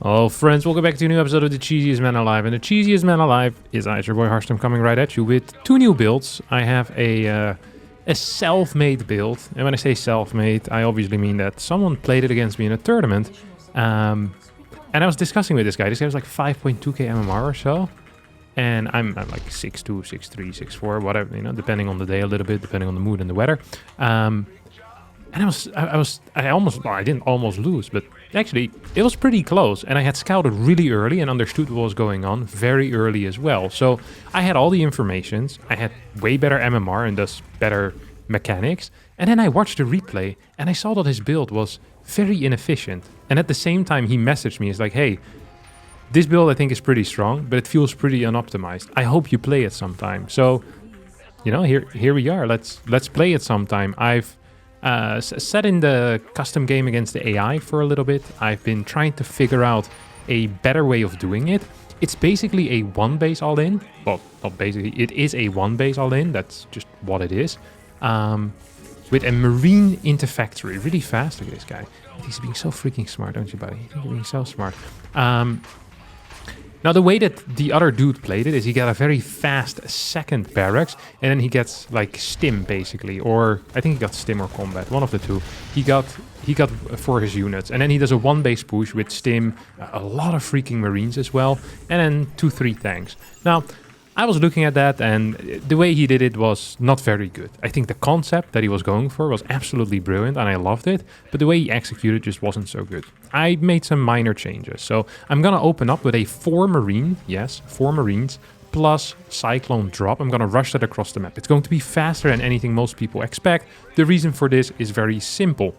Oh, friends, welcome back to a new episode of The Cheesiest Man Alive. And the cheesiest man alive is I, your boy Harstem, coming right at you with two new builds. I have a self-made build. And when I say self-made, I obviously mean that someone played it against me in a tournament. And I was discussing with this guy. This guy was like 5.2k MMR or so. And I'm like 6'2", 6'3", 6'4", whatever, you know, depending on the day a little bit, depending on the mood and the weather. And I didn't almost lose, but actually it was pretty close. And I had scouted really early and understood what was going on very early as well. So I had all the informations. I had way better MMR and thus better mechanics. And then I watched the replay and I saw that his build was very inefficient. And at the same time, he messaged me. He's like, hey, this build I think is pretty strong, but it feels pretty unoptimized. I hope you play it sometime. So, you know, here we are. Let's play it sometime. I've set in the custom game against the AI for a little bit. I've been trying to figure out a better way of doing it. It's basically a one base all-in. Well, not basically, it is a one base all-in. That's just what it is. With a marine into factory. Really fast. Look at this guy. He's being so freaking smart, don't you, buddy? He's being so smart. Now, the way that the other dude played it is he got a very fast second barracks, and then he gets like stim basically, or I think he got stim or combat, one of the two. He got for his units, and then he does a one base push with stim, a lot of freaking marines as well, and then 2-3 tanks. Now, I was looking at that, and the way he did it was not very good. I think the concept that he was going for was absolutely brilliant, and I loved it, but the way he executed just wasn't so good. I made some minor changes, so I'm gonna open up with a 4 marine, yes, 4 marines, plus cyclone drop. I'm gonna rush that across the map. It's going to be faster than anything most people expect. The reason for this is very simple.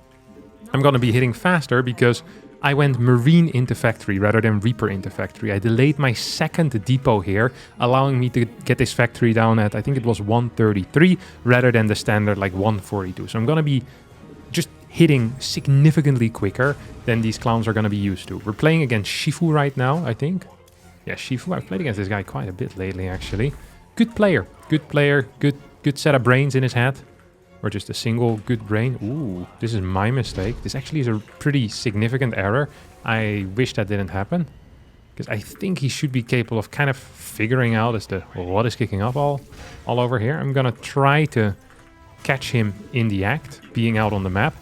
I'm gonna be hitting faster because I went marine into factory rather than reaper into factory. I delayed my second depot here, allowing me to get this factory down at, I think it was 133, rather than the standard like 142. So I'm gonna be just hitting significantly quicker than these clowns are gonna be used to. We're playing against Shifu right now, I think. Yeah, Shifu. I've played against this guy quite a bit lately, actually. Good player, good set of brains in his head. Or just a single good brain. Ooh, this is my mistake. This actually is a pretty significant error. I wish that didn't happen. Because I think he should be capable of kind of figuring out as to what is kicking up all over here. I'm going to try to catch him in the act, being out on the map.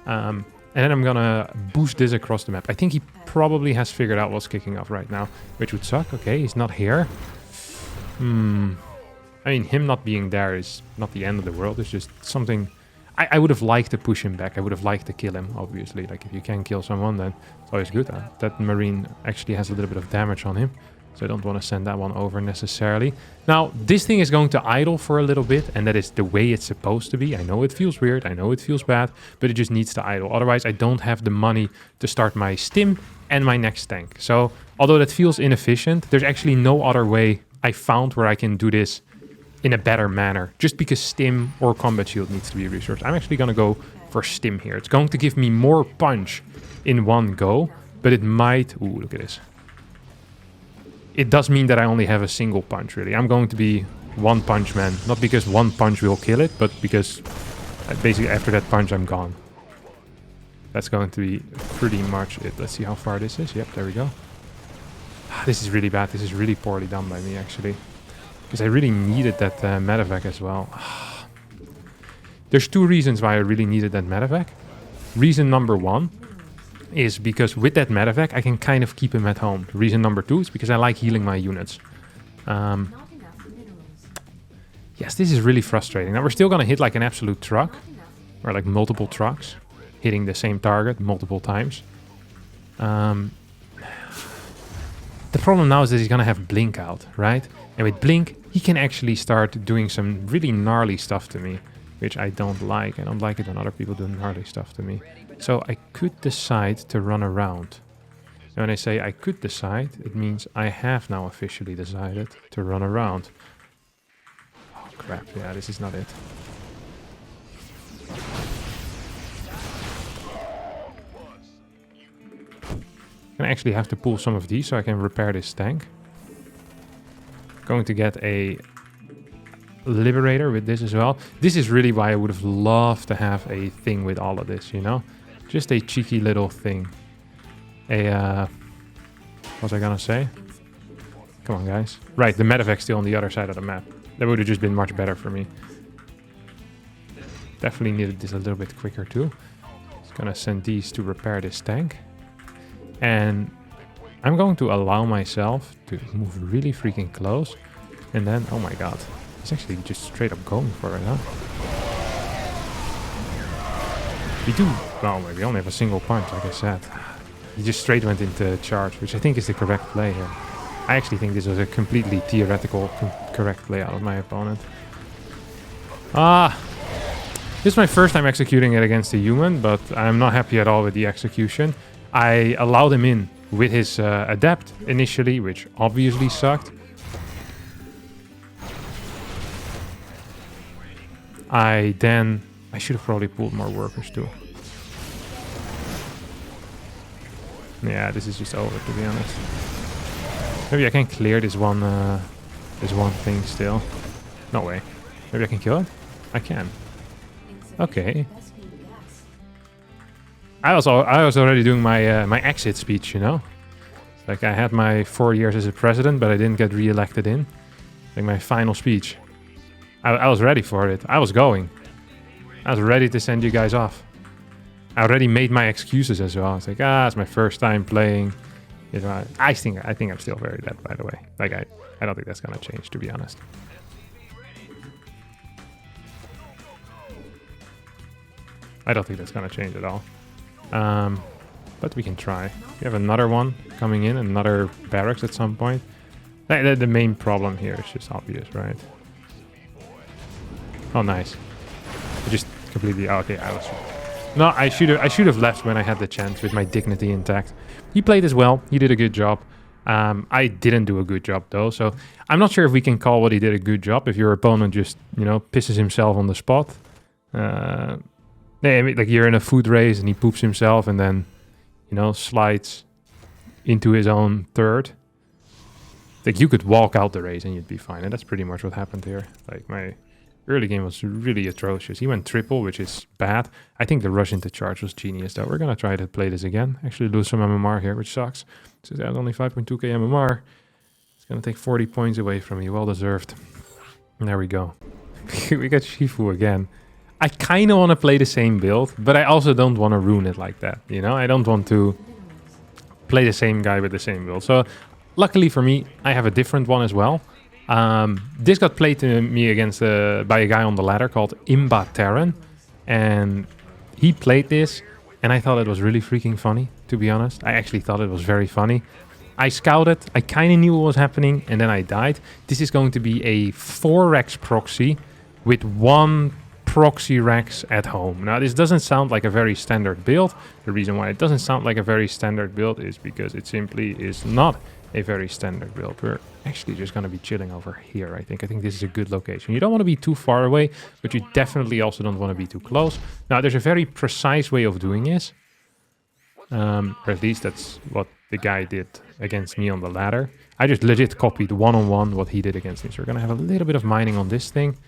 And then I'm going to boost this across the map. I think he probably has figured out what's kicking off right now, which would suck. Okay, he's not here. I mean, him not being there is not the end of the world. It's just something... I would have liked to push him back. I would have liked to kill him, obviously. Like, if you can kill someone, then it's always good. That marine actually has a little bit of damage on him. So I don't want to send that one over necessarily. Now, this thing is going to idle for a little bit. And that is the way it's supposed to be. I know it feels weird. I know it feels bad. But it just needs to idle. Otherwise, I don't have the money to start my stim and my next tank. So, although that feels inefficient, there's actually no other way I found where I can do this in a better manner, just because stim or combat shield needs to be resourced. I'm actually going to go for stim here. It's going to give me more punch in one go, but it might... Ooh, look at this. It does mean that I only have a single punch, really. I'm going to be one punch man, not because one punch will kill it, but because basically after that punch I'm gone. That's going to be pretty much it. Let's see how far this is. Yep, there we go. This is really bad. This is really poorly done by me, actually. Because I really needed that medevac as well. There's 2 reasons why I really needed that medevac. Reason number 1 is because with that medevac, I can kind of keep him at home. Reason number 2 is because I like healing my units. Yes, this is really frustrating. Now, we're still going to hit like an absolute truck. Or like multiple trucks. Hitting the same target multiple times. The problem now is that he's going to have Blink out, right? And with Blink, he can actually start doing some really gnarly stuff to me, which I don't like. I don't like it when other people do gnarly stuff to me. So I could decide to run around. And when I say I could decide, it means I have now officially decided to run around. Oh crap, yeah, this is not it. I actually have to pull some of these so I can repair this tank. Going to get a Liberator with this as well. This is really why I would have loved to have a thing with all of this, you know? Just a cheeky little thing. A was I gonna say? Come on, guys. Right, the medevac's still on the other side of the map. That would have just been much better for me. Definitely needed this a little bit quicker too. Just gonna send these to repair this tank. And I'm going to allow myself to move really freaking close. And then, oh my god. He's actually just straight up going for it, huh? We do... Well, we only have a single punch, like I said. He just straight went into charge, which I think is the correct play here. I actually think this was a completely theoretical correct play out of my opponent. This is my first time executing it against a human, but I'm not happy at all with the execution. I allowed him in with his adept initially, which obviously sucked. I should have probably pulled more workers too. Yeah, this is just over, to be honest. Maybe I can clear this one thing still. No way. Maybe I can kill it? I can. Okay. I was already doing my my exit speech, you know? Like, I had my 4 years as a president, but I didn't get re-elected in. Like, my final speech. I was ready for it. I was going. I was ready to send you guys off. I already made my excuses as well. It's like, it's my first time playing. You know, I think I'm still very dead, by the way. Like, I don't think that's gonna change, to be honest. I don't think that's gonna change at all. But we can try. We have another one coming in, another barracks at some point. The main problem here is just obvious, right? Oh, nice. I just completely... Oh, okay, I was... No, I should have left when I had the chance with my dignity intact. He played as well. He did a good job. I didn't do a good job, though. So I'm not sure if we can call what he did a good job. If your opponent just, you know, pisses himself on the spot. Yeah, I mean, like, you're in a food race and he poops himself and then, you know, slides into his own third. Like, you could walk out the race and you'd be fine. And that's pretty much what happened here. Like, my... early game was really atrocious. He went triple, which is bad. I think the rush into charge was genius, though. We're going to try to play this again. Actually lose some MMR here, which sucks. Since I have only 5.2k MMR, it's going to take 40 points away from me. Well deserved. And there we go. We got Shifu again. I kind of want to play the same build, but I also don't want to ruin it like that. You know, I don't want to play the same guy with the same build. So luckily for me, I have a different one as well. This got played to me against by a guy on the ladder called Imba Terran, and he played this, and I thought it was really freaking funny, to be honest. I actually thought it was very funny. I scouted, I kind of knew what was happening, and then I died. This is going to be a 4 RAX proxy with 1 proxy RAX at home. Now, this doesn't sound like a very standard build. The reason why it doesn't sound like a very standard build is because it simply is not a very standard build. We're actually just going to be chilling over here, I think. I think this is a good location. You don't want to be too far away, but you definitely also don't want to be too close. Now, there's a very precise way of doing this. Or at least that's what the guy did against me on the ladder. I just legit copied one-on-one what he did against me. So we're going to have a little bit of mining on this thing.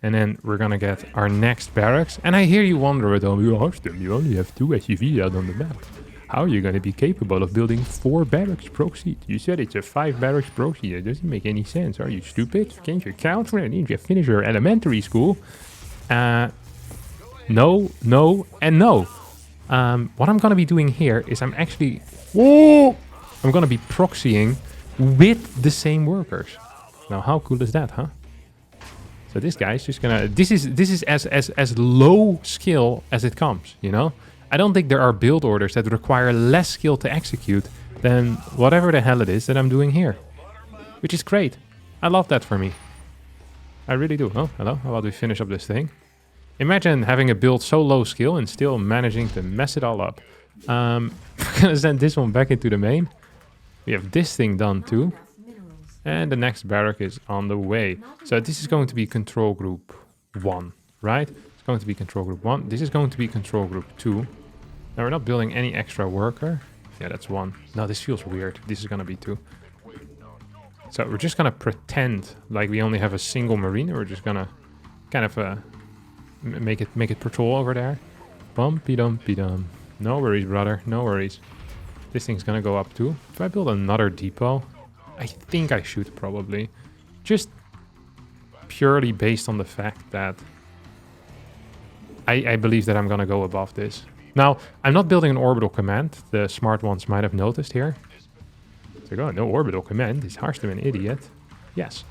And then we're going to get our next barracks. And I hear you wonder, Harstem, you only have 2 SUVs out on the map. How are you going to be capable of building 4 barracks proxy? You said it's a 5 barracks proxy. It doesn't make any sense. Are you stupid? Can't you count? Didn't you finish your elementary school? No, no, and no. What I'm going to be doing here is I'm actually... Whoa! I'm going to be proxying with the same workers. Now, how cool is that, huh? So this guy's just going to... This is as low skill as it comes, you know? I don't think there are build orders that require less skill to execute than whatever the hell it is that I'm doing here. Which is great. I love that for me. I really do. Oh, hello. How about we finish up this thing? Imagine having a build so low skill and still managing to mess it all up. We're going to send this one back into the main. We have this thing done too. And the next barrack is on the way. So this is going to be control group 1, right? It's going to be control group 1. This is going to be control group 2. Now, we're not building any extra worker. Yeah, that's 1. No, this feels weird. This is going to be 2. So we're just going to pretend like we only have a single marine. And we're just going to kind of make it patrol over there. Bumpy-dumpy-dum. No worries, brother. No worries. This thing's gonna go up too. If I build another depot, I think I should probably. Just purely based on the fact that I believe that I'm gonna go above this. Now, I'm not building an orbital command. The smart ones might have noticed here. It's like, oh, no orbital command. Is Harstem an idiot? Yes.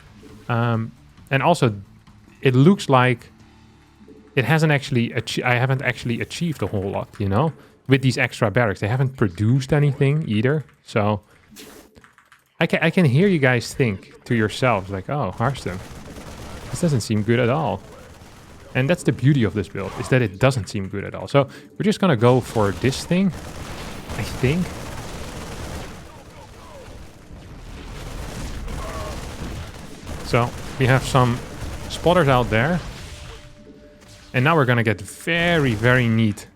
And also, it looks like it hasn't actually I haven't actually achieved a whole lot, you know? With these extra barracks. They haven't produced anything either. So, I can hear you guys think to yourselves, like, oh, Harstem, this doesn't seem good at all. And that's the beauty of this build, is that it doesn't seem good at all. So, we're just gonna go for this thing, I think. So, we have some spotters out there. And now we're gonna get very, very neat.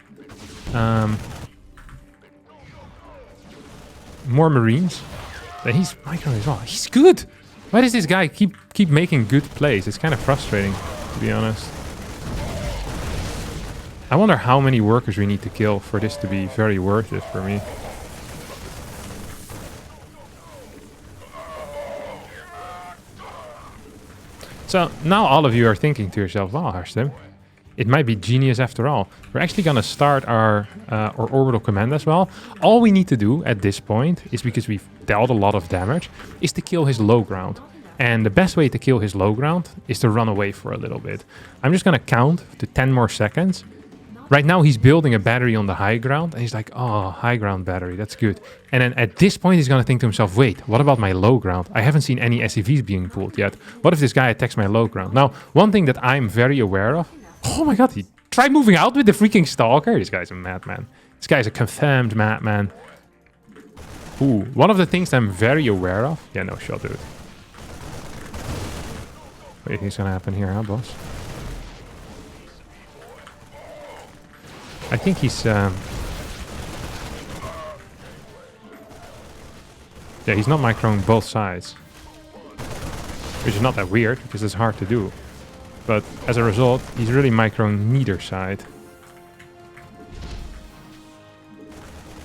More Marines. And he's micro as well. He's good! Why does this guy keep making good plays? It's kind of frustrating, to be honest. I wonder how many workers we need to kill for this to be very worth it for me. So now all of you are thinking to yourself, wow, Harstem, it might be genius after all. We're actually going to start our orbital command as well. All we need to do at this point is, because we've dealt a lot of damage, is to kill his low ground. And the best way to kill his low ground is to run away for a little bit. I'm just going to count to 10 more seconds. Right now he's building a battery on the high ground. And he's like, oh, high ground battery, that's good. And then at this point he's going to think to himself, wait, what about my low ground? I haven't seen any SCVs being pulled yet. What if this guy attacks my low ground? Now, one thing that I'm very aware of... Oh my god, he tried moving out with the freaking Stalker. This guy's a madman. This guy's a confirmed madman. Ooh, one of the things I'm very aware of... Yeah, no shot, dude. What do you think's gonna happen here, huh, boss? I think he's... Yeah, he's not microing both sides. Which is not that weird, because it's hard to do. But as a result, he's really microing neither side.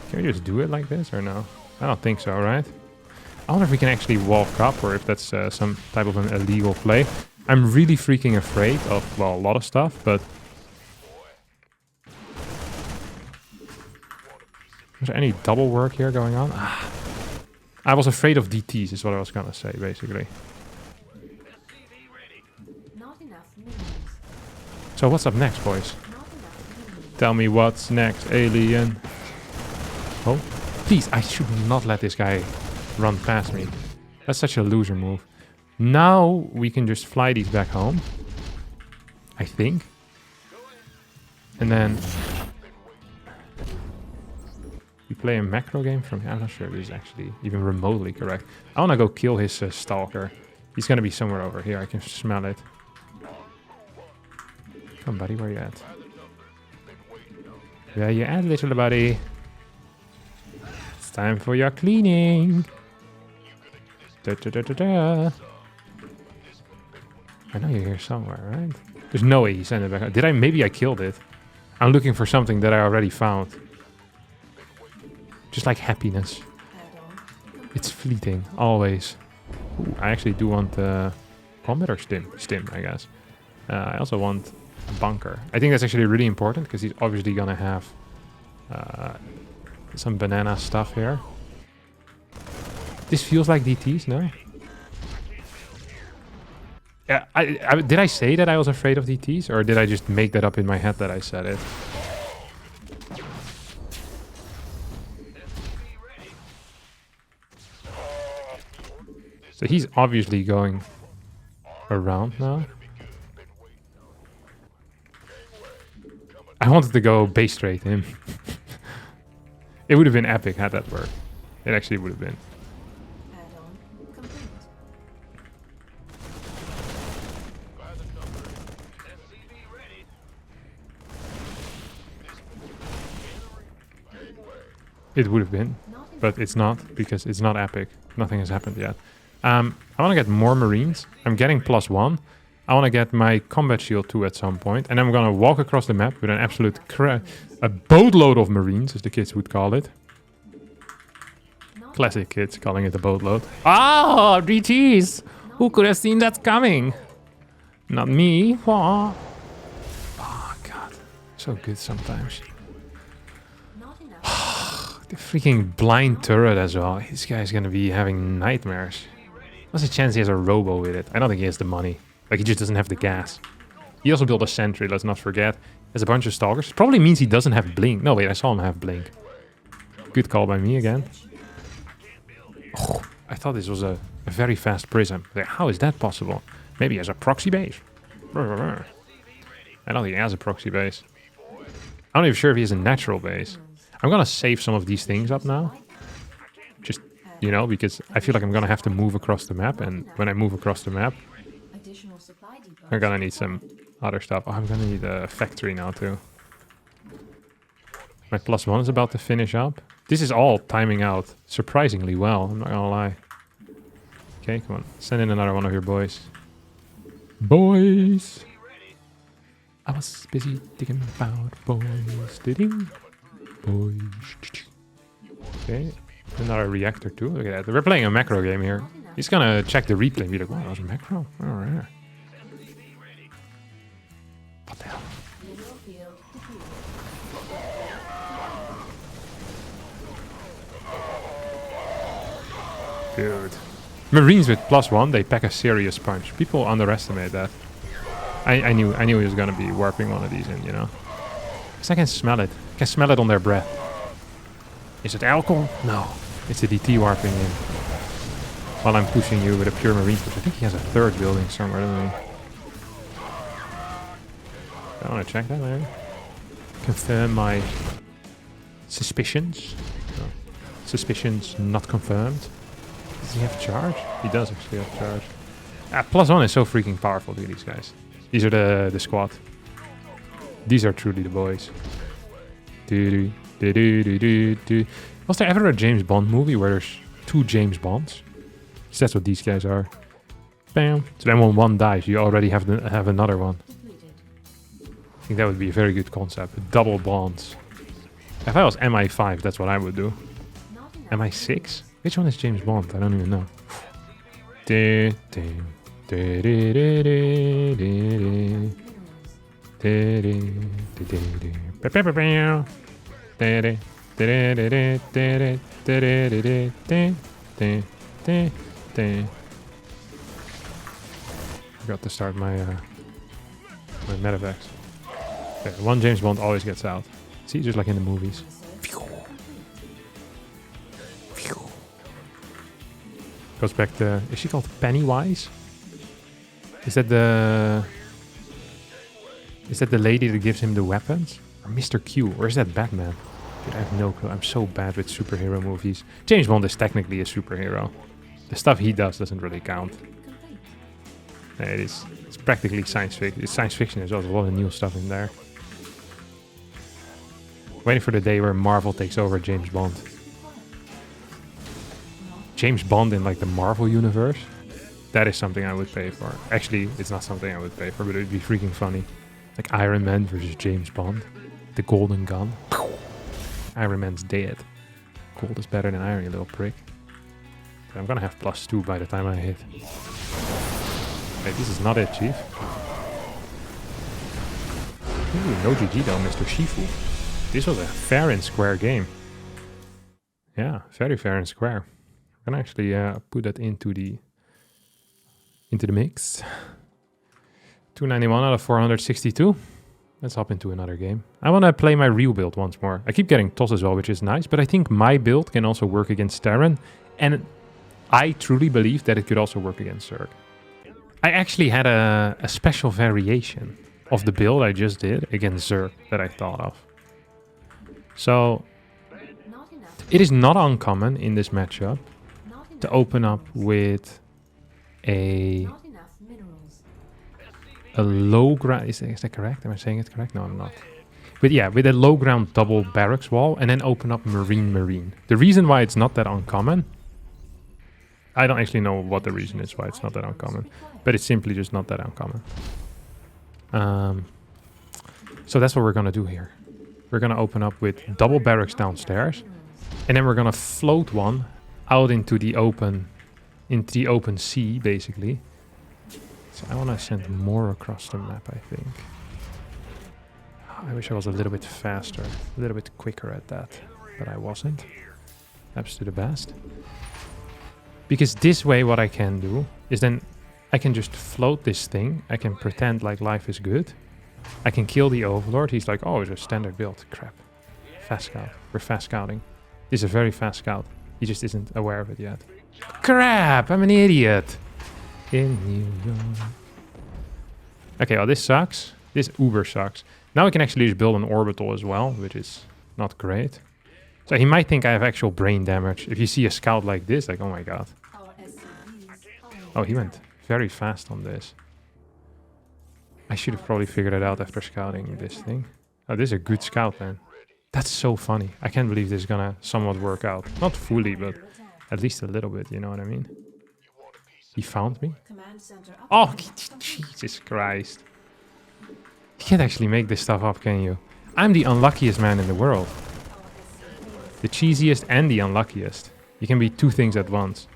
Can we just do it like this, or no? I don't think so, right? I wonder if we can actually walk up, or if that's some type of an illegal play. I'm really freaking afraid of, well, a lot of stuff, but... Is there any double work here going on? Ah. I was afraid of DTs, is what I was gonna say, basically. So what's up next, boys? Tell me what's next, alien. Oh, please, I should not let this guy run past me. That's such a loser move. Now we can just fly these back home, I think. And then we play a macro game from here. I'm not sure if this is actually even remotely correct. I want to go kill his Stalker. He's going to be somewhere over here. I can smell it. Come, buddy, where you at? Where you at, little buddy? It's time for your cleaning. Da, da, da, da, da. I know you're here somewhere, right? There's no way he sent it back. Did I? Maybe I killed it. I'm looking for something that I already found. Just like happiness. It's fleeting, always. Ooh, I actually do want combat or stim? Stim, I guess. I also want a bunker. I think that's actually really important, because he's obviously gonna have some banana stuff here. This feels like DTs, no? Yeah, did I say that I was afraid of DTs, or did I just make that up in my head that I said it? So he's obviously going around now. I wanted to go base straight him. It would have been epic had that worked. It actually would have been. It would have been, but it's not, because it's not epic. Nothing has happened yet. I want to get more Marines. I'm getting +1. I want to get my combat shield too at some point. And I'm going to walk across the map with an absolute a boatload of Marines, as the kids would call it. Classic kids calling it a boatload. Oh, GG's! Who could have seen that coming? Not me. Oh, God. So good sometimes. The freaking blind turret as well. This guy's gonna be having nightmares. What's the chance he has a robo with it? I don't think he has the money. Like, he just doesn't have the gas. He also built a sentry, let's not forget. Has a bunch of stalkers. Probably means he doesn't have blink. No, wait, I saw him have blink. Good call by me again. Oh, I thought this was a very fast prism. How is that possible? Maybe he has a proxy base. I don't think he has a proxy base. I'm not even sure if he has a natural base. I'm gonna save some of these things up now. Just, you know, because I feel like I'm gonna have to move across the map. And when I move across the map, I'm gonna need some other stuff. Oh, I'm gonna need a factory now too. My +1 is about to finish up. This is all timing out surprisingly well, I'm not gonna lie. Okay, come on. Send in another one of your boys. Boys! I was busy thinking about boys. Ding. Boys. Okay, another reactor too. Look at that. We're playing a macro game here. He's gonna check the replay and be like, wow, that was a macro. Alright. What the hell? Dude. Marines with +1, they pack a serious punch. People underestimate that. I knew he was gonna be warping one of these in, you know. Because I can smell it. I can smell it on their breath. Is it alcohol? No. It's the DT warping in. While I'm pushing you with a pure marine push. I think he has a third building somewhere, doesn't he? I want to check that maybe. Confirm my suspicions. No. Suspicions not confirmed. Does he have charge? He does actually have charge. +1 is so freaking powerful to these guys. These are the squad. These are truly the boys. Was there ever a James Bond movie where there's 2 James Bonds? Because that's what these guys are. Bam. So then when one dies, you already have another one. I think that would be a very good concept. Double bonds. If I was MI5, that's what I would do. MI6? Which one is James Bond? I don't even know. Forgot to start my medevacs. Okay, one James Bond always gets out. See, just like in the movies. Goes back to... Is she called Pennywise? Is that the lady that gives him the weapons? Or Mr. Q? Or is that Batman? Dude, I have no clue. I'm so bad with superhero movies. James Bond is technically a superhero. The stuff he does doesn't really count. It's practically science fiction. It's science fiction. There's also a lot of new stuff in there. Waiting for the day where Marvel takes over James Bond. James Bond in like the Marvel universe, that is something I would pay for. Actually, it's not something I would pay for, but it would be freaking funny. Like Iron Man versus James Bond. The golden gun. Iron Man's dead. Gold is better than iron, you little prick. But I'm gonna have +2 by the time I hit. Wait, this is not it, Chief. Ooh, no GG though, Mr. Shifu. This was a fair and square game. Yeah, very fair and square. I can actually put that into the mix. 291 out of 462. Let's hop into another game. I want to play my real build once more. I keep getting toss as well, which is nice, but I think my build can also work against Terran, and I truly believe that it could also work against Zerg. I actually had a special variation of the build I just did against Zerg that I thought of. So it is not uncommon in this matchup to open up with a low ground. Is that correct? Am I saying it correct? No, I'm not. But yeah, with a low ground double barracks wall and then open up marine. The reason why it's not that uncommon, I don't actually know what the reason is why it's not that uncommon, but it's simply just not that uncommon. So that's what we're gonna do here. We're gonna open up with double barracks downstairs, and then we're gonna float one out into the open sea, basically. So I want to send more across the map, I think. I wish I was a little bit faster, a little bit quicker at that, but I wasn't. Perhaps to the best. Because this way what I can do is then I can just float this thing. I can pretend like life is good. I can kill the Overlord. He's like, oh, it's a standard build. Crap. Fast scout. We're fast scouting. This is a very fast scout. He just isn't aware of it yet. Crap! I'm an idiot! In New York. Okay, well this sucks. This uber sucks. Now I can actually just build an orbital as well, which is not great. So he might think I have actual brain damage. If you see a scout like this, like, oh my god. Oh, he went very fast on this. I should have probably figured it out after scouting this thing. Oh, this is a good scout, man. That's so funny. I can't believe this is gonna somewhat work out. Not fully, but at least a little bit, you know what I mean? He found me? Oh, Jesus Christ. You can't actually make this stuff up, can you? I'm the unluckiest man in the world. The cheesiest and the unluckiest. You can be two things at once.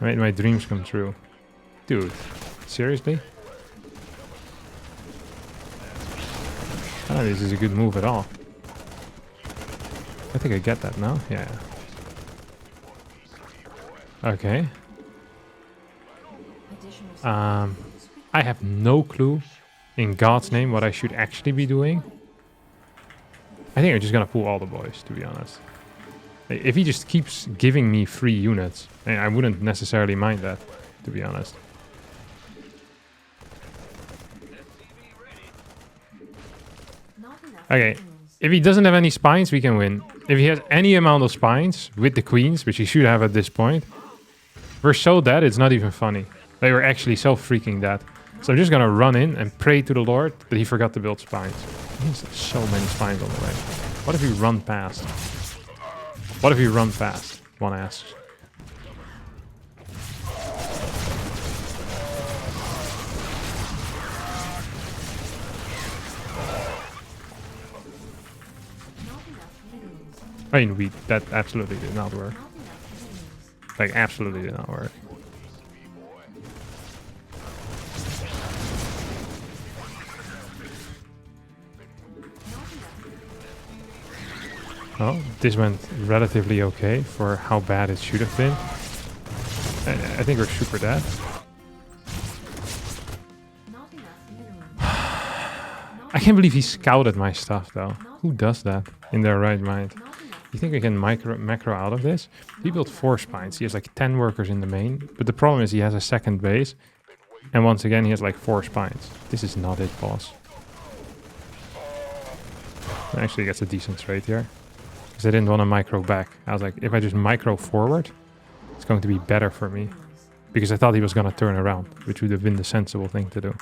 I made my dreams come true. Dude, seriously? I don't know if this is a good move at all. I think I get that now. Yeah. Okay. I have no clue, in God's name, what I should actually be doing. I think I'm just gonna pull all the boys, to be honest. If he just keeps giving me free units, I wouldn't necessarily mind that, to be honest. Okay, if he doesn't have any spines, we can win. If he has any amount of spines with the queens, which he should have at this point, we're so dead, it's not even funny. They were actually so freaking dead. So I'm just gonna run in and pray to the Lord that he forgot to build spines. He has so many spines on the way. What if we run past? What if we run past? One asks. I mean, that absolutely did not work. Like, absolutely did not work. Oh, this went relatively okay for how bad it should have been. I think we're super dead. I can't believe he scouted my stuff, though. Who does that in their right mind? You think I can macro out of this? He built 4 spines. He has like 10 workers in the main. But the problem is he has a second base. And once again, he has like 4 spines. This is not it, boss. Actually gets a decent trade here. Because I didn't want to micro back. I was like, if I just micro forward, it's going to be better for me. Because I thought he was going to turn around, which would have been the sensible thing to do.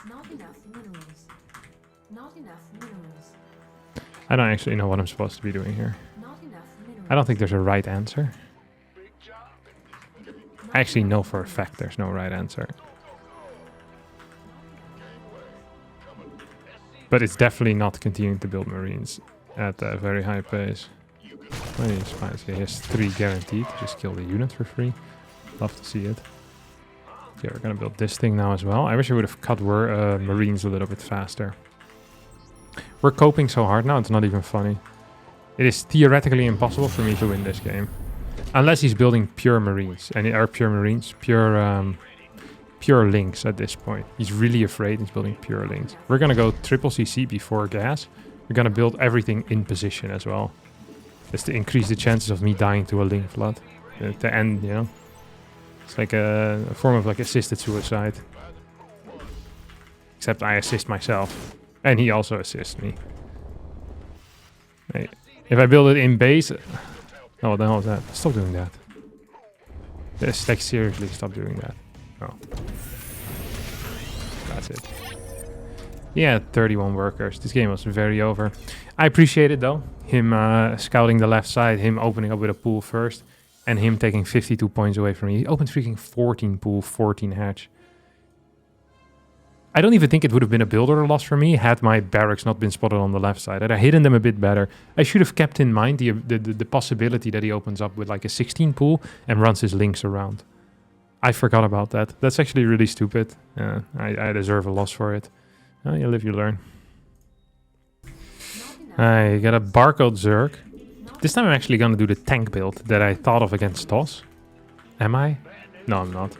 I don't actually know what I'm supposed to be doing here. I don't think there's a right answer. I actually know for a fact there's no right answer. But it's definitely not continuing to build Marines at a very high pace. How many spines? He has 3 guaranteed. Just kill the unit for free. Love to see it. Okay, we're gonna build this thing now as well. I wish I would have cut Marines a little bit faster. We're coping so hard now, it's not even funny. It is theoretically impossible for me to win this game. Unless he's building pure Marines. Pure links at this point. He's really afraid he's building pure links. We're gonna go triple CC before gas. We're gonna build everything in position as well. Just to increase the chances of me dying to a link flood. To end, you know. It's like a form of like assisted suicide. Except I assist myself. And he also assists me. Hey, if I build it in base... Oh, what the hell is that? Stop doing that. Just like seriously, stop doing that. Oh. That's it. Yeah, 31 workers. This game was very over. I appreciate it though. Him scouting the left side, him opening up with a pool first, and him taking 52 points away from me. He opened freaking 14 pool, 14 hatch. I don't even think it would have been a build order loss for me had my barracks not been spotted on the left side. I'd have hidden them a bit better. I should have kept in mind the possibility that he opens up with like a 16 pool and runs his links around. I forgot about that. That's actually really stupid. I deserve a loss for it. You live, you learn. I got a barcode Zerg. This time I'm actually going to do the tank build that I thought of against Toss. Am I? No, I'm not.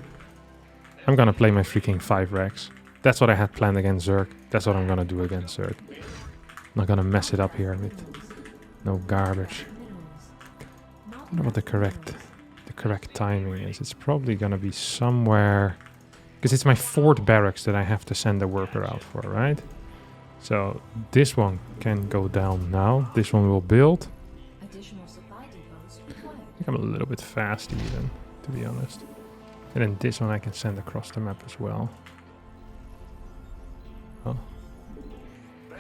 I'm going to play my freaking 5 RAX. That's what I had planned against Zerg. That's what I'm going to do against Zerg. I'm not going to mess it up here with no garbage. I wonder what the correct timing is. It's probably going to be somewhere... Because it's my 4th barracks that I have to send a worker out for, right? So this one can go down now. This one will build. I think I'm a little bit fast even, to be honest. And then this one I can send across the map as well. Oh. I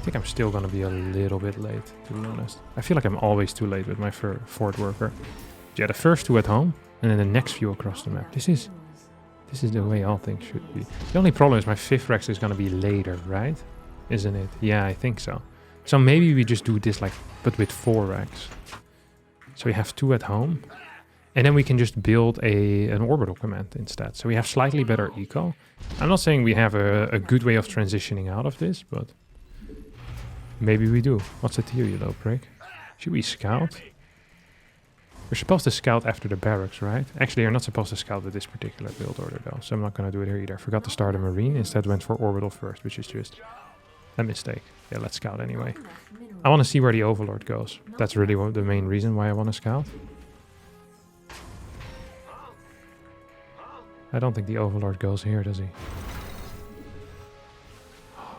think I'm still going to be a little bit late, to be honest. I feel like I'm always too late with my 4th worker. Yeah, the first 2 at home, and then the next few across the map. This is the way all things should be. The only problem is my 5th RAX is going to be later, right? Isn't it? Yeah, I think so. So maybe we just do this like, but with 4 RAX. So we have 2 at home. And then we can just build an orbital command instead. So we have slightly better eco. I'm not saying we have a good way of transitioning out of this, but maybe we do. What's the theory though, prick? Should we scout? We're supposed to scout after the barracks, right? Actually, you're not supposed to scout with this particular build order though, so I'm not going to do it here either. Forgot to start a marine, instead went for orbital first, which is just a mistake. Yeah, let's scout anyway. I want to see where the overlord goes. That's really the main reason why I want to scout. I don't think the overlord goes here, does he? Oh,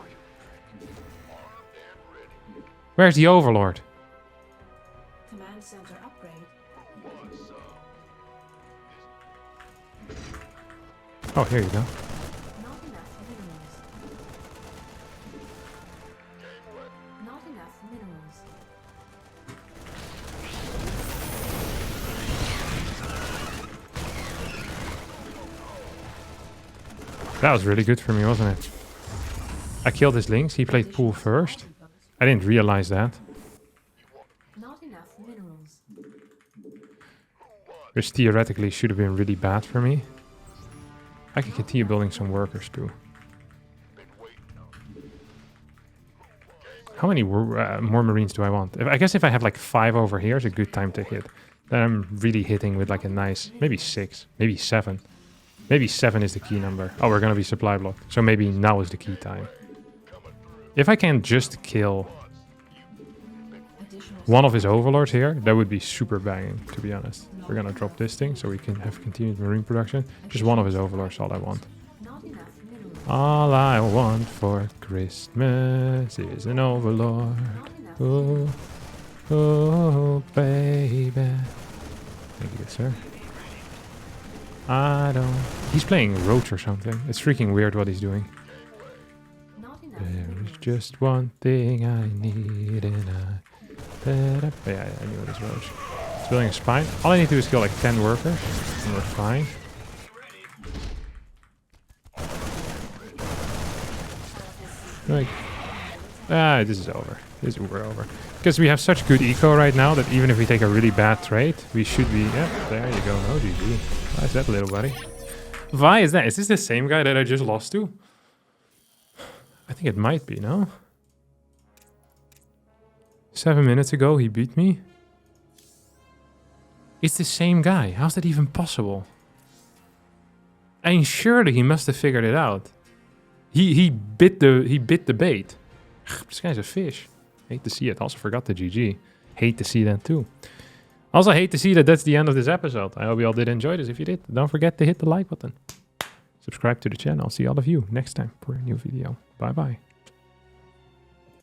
where's the overlord? Command center upgrade. Oh, here you go. Not enough minerals. Not enough minerals. That was really good for me, wasn't it? I killed his links. He played pool first. I didn't realize that. Not enough minerals. Which theoretically should have been really bad for me. I can continue building some workers too. How many more marines do I want? I guess if I have like 5 over here, it's a good time to hit. Then I'm really hitting with like a nice, maybe 6, maybe 7. Maybe 7 is the key number. Oh, we're going to be supply blocked. So maybe now is the key time. If I can just kill one of his overlords here, that would be super banging, to be honest. We're going to drop this thing so we can have continued marine production. Just one of his overlords, all I want. All I want for Christmas is an overlord. Oh, oh, baby. Thank you, sir. I don't... He's playing Roach or something. It's freaking weird what he's doing. There is just one thing I need and I... Yeah, I knew it was Roach. He's building a spine. All I need to do is kill like 10 workers and we're fine. Like... this is over. We're over. Because we have such good eco right now that even if we take a really bad trade, we should be... Yeah, there you go. No GG. Why is that, little buddy? Why is that? Is this the same guy that I just lost to? I think it might be, no? 7 minutes ago, he beat me. It's the same guy. How's that even possible? I mean, surely he must have figured it out. He bit the bait. This guy's a fish. Hate to see it. Also forgot the GG. Hate to see that too. Also hate to see that that's the end of this episode. I hope you all did enjoy this. If you did, don't forget to hit the like button. Subscribe to the channel. I'll see all of you next time for a new video. Bye bye.